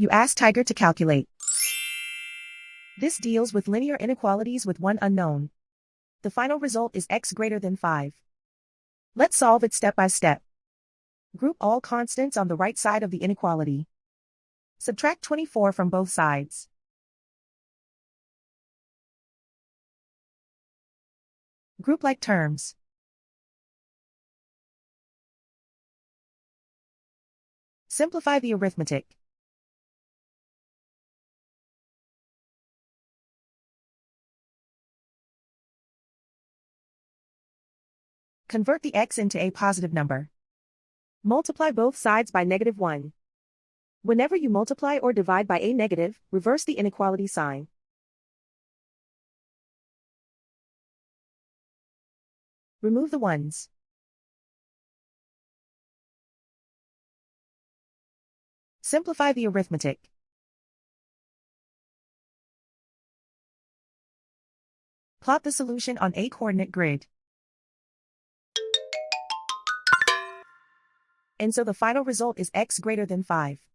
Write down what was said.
You ask Tiger to calculate. This deals with linear inequalities with one unknown. The final result is x greater than 5. Let's solve it step by step. Group all constants on the right side of the inequality. Subtract 24 from both sides. Group like terms. Simplify the arithmetic. Convert the x into a positive number. Multiply both sides by -1. Whenever you multiply or divide by a negative, reverse the inequality sign. Remove the ones. Simplify the arithmetic. Plot the solution on a coordinate grid. And so the final result is x greater than 5.